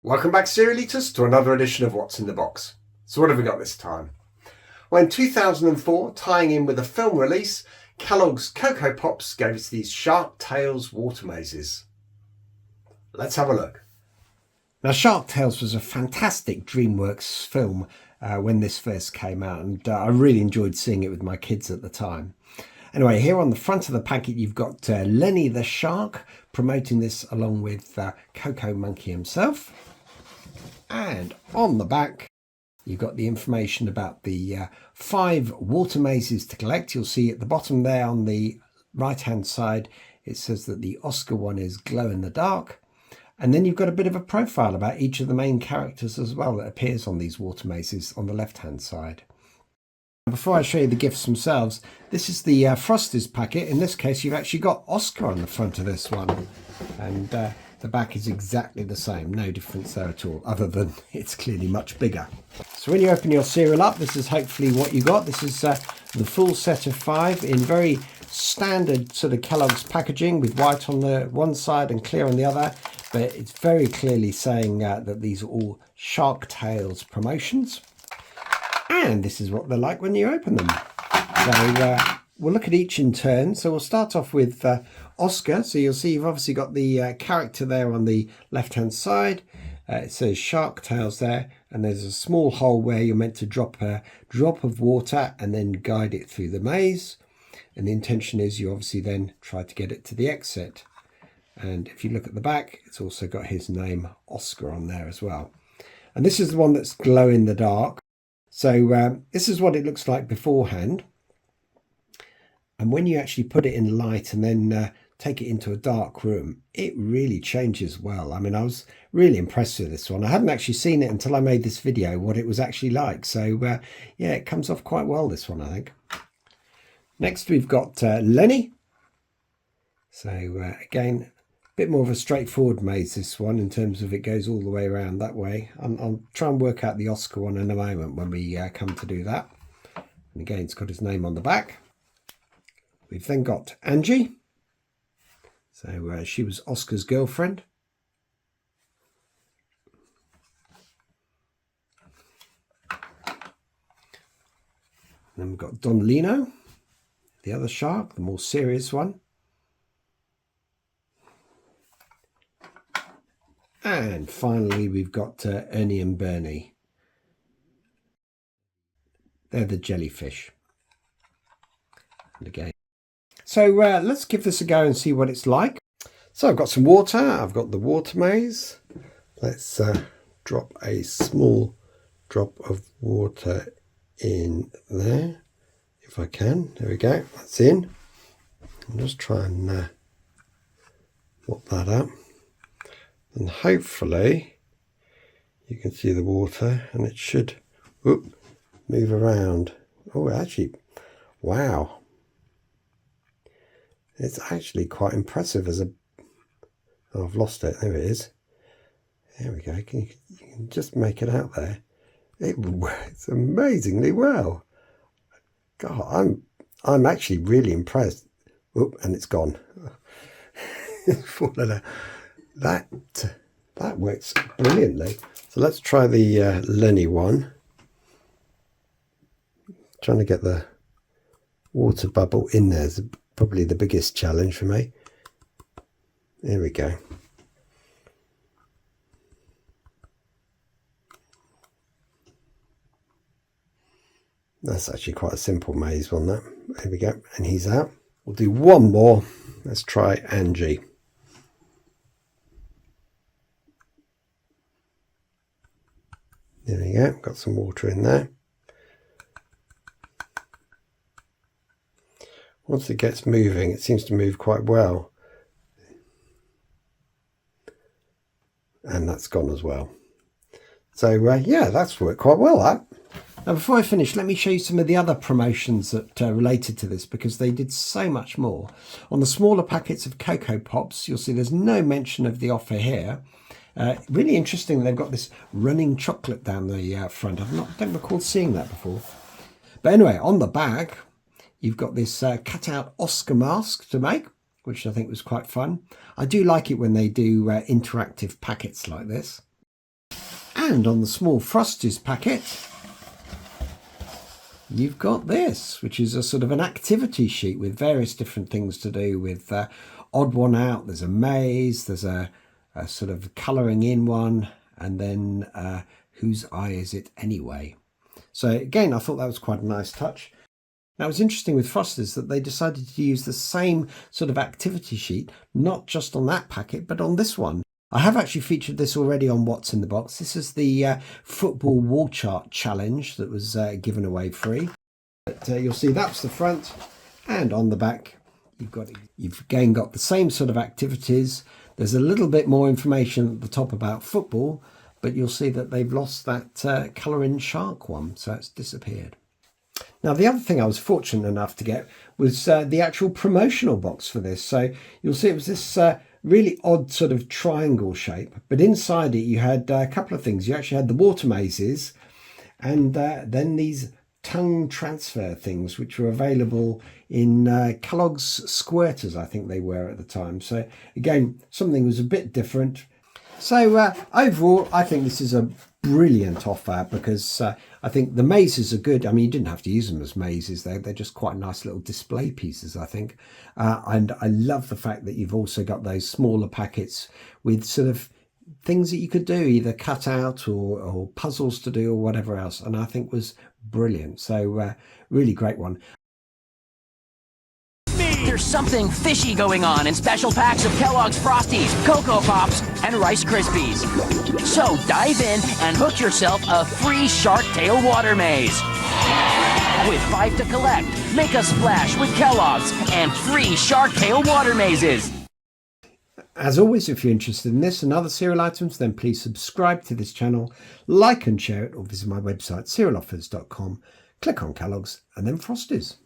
Welcome back, Cereal Eaters, to another edition of What's in the Box. So what have we got this time? Well, in 2004, tying in with a film release, Kellogg's Coco Pops gave us these Shark Tales water mazes. Let's have a look. Now, Shark Tales was a fantastic DreamWorks film when this first came out, and I really enjoyed seeing it with my kids at the time. Anyway, here on the front of the packet, you've got Lenny the Shark promoting this along with Coco Monkey himself. And on the back, you've got the information about the 5 water mazes to collect. You'll see at the bottom there on the right-hand side, it says that the Oscar one is glow in the dark. And then you've got a bit of a profile about each of the main characters as well that appears on these water mazes on the left-hand side. Before I show you the gifts themselves, this is the Frosties packet. In this case, you've actually got Oscar on the front of this one. And the back is exactly the same. No difference there at all, other than it's clearly much bigger. So when you open your cereal up, this is hopefully what you got. This is the full set of 5 in very standard sort of Kellogg's packaging with white on the one side and clear on the other. But it's very clearly saying that these are all Shark Tales promotions. And this is what they're like when you open them. So we'll look at each in turn. So we'll start off with Oscar. So you'll see you've obviously got the character there on the left-hand side. It says Shark Tales there. And there's a small hole where you're meant to drop a drop of water and then guide it through the maze. And the intention is you obviously then try to get it to the exit. And if you look at the back, it's also got his name, Oscar, on there as well. And this is the one that's glow in the dark. So this is what it looks like beforehand. And when you actually put it in light and then take it into a dark room, it really changes well. I mean, I was really impressed with this one. I hadn't actually seen it until I made this video, what it was actually like. So yeah, it comes off quite well, this one, I think. Next, we've got Lenny. So again, a bit more of a straightforward maze, this one, in terms of it goes all the way around that way. I'll try and work out the Oscar one in a moment when we come to do that. And again, it's got his name on the back. We've then got Angie. So she was Oscar's girlfriend. And then we've got Don Lino, the other shark, the more serious one. And finally, we've got Ernie and Bernie. They're the jellyfish. And again. So let's give this a go and see what it's like. So I've got some water. I've got the water maze. Let's drop a small drop of water in there, if I can. There we go. That's in. I'll just try and mop that up. And hopefully you can see the water and it should move around. Oh, actually, wow. It's actually quite impressive as a... Oh, I've lost it. There it is. There we go. You can just make it out there. It works amazingly well. God, I'm actually really impressed. Oop, and it's gone. That works brilliantly. So let's try the Lenny one. Trying to get the water bubble in there is probably the biggest challenge for me. There we go. That's actually quite a simple maze one, that. There we go. And he's out. We'll do one more. Let's try Angie. There we go, got some water in there. Once it gets moving, it seems to move quite well. And that's gone as well. So yeah, that's worked quite well, that. Now before I finish, let me show you some of the other promotions that related to this, because they did so much more. On the smaller packets of Coco Pops, you'll see there's no mention of the offer here. Really interesting, they've got this running chocolate down the front. Don't recall seeing that before. But anyway, on the back, you've got this cut-out Oscar mask to make, which I think was quite fun. I do like it when they do interactive packets like this. And on the small Frosties packet, you've got this, which is a sort of an activity sheet with various different things to do with odd one out. There's a maze, there's a sort of colouring in one, and then whose eye is it anyway? So again, I thought that was quite a nice touch. Now, it's interesting with Frosties that they decided to use the same sort of activity sheet, not just on that packet, but on this one. I have actually featured this already on What's in the Box. This is the football wall chart challenge that was given away free. But you'll see that's the front, and on the back you've again got the same sort of activities. There's a little bit more information at the top about football, but you'll see that they've lost that colouring shark one, so it's disappeared. Now, the other thing I was fortunate enough to get was the actual promotional box for this. So you'll see it was this really odd sort of triangle shape, but inside it you had a couple of things. You actually had the water mazes, and then these tongue transfer things, which were available in Kellogg's squirters, I think they were at the time. So again, something was a bit different. So overall, I think this is a brilliant offer, because I think the mazes are good. I mean, you didn't have to use them as mazes. They're just quite nice little display pieces, I think. And I love the fact that you've also got those smaller packets with sort of things that you could do, either cut out or puzzles to do or whatever else. And I think was brilliant. So really great one. There's something fishy going on in special packs of Kellogg's Frosties, Coco Pops, and Rice Krispies. So dive in and hook yourself a free Shark Tail water maze. With 5 to collect, make a splash with Kellogg's and free Shark Tail water mazes. As always, if you're interested in this and other cereal items, then please subscribe to this channel, like and share it, or visit my website cerealoffers.com. Click on Kellogg's and then Frosties.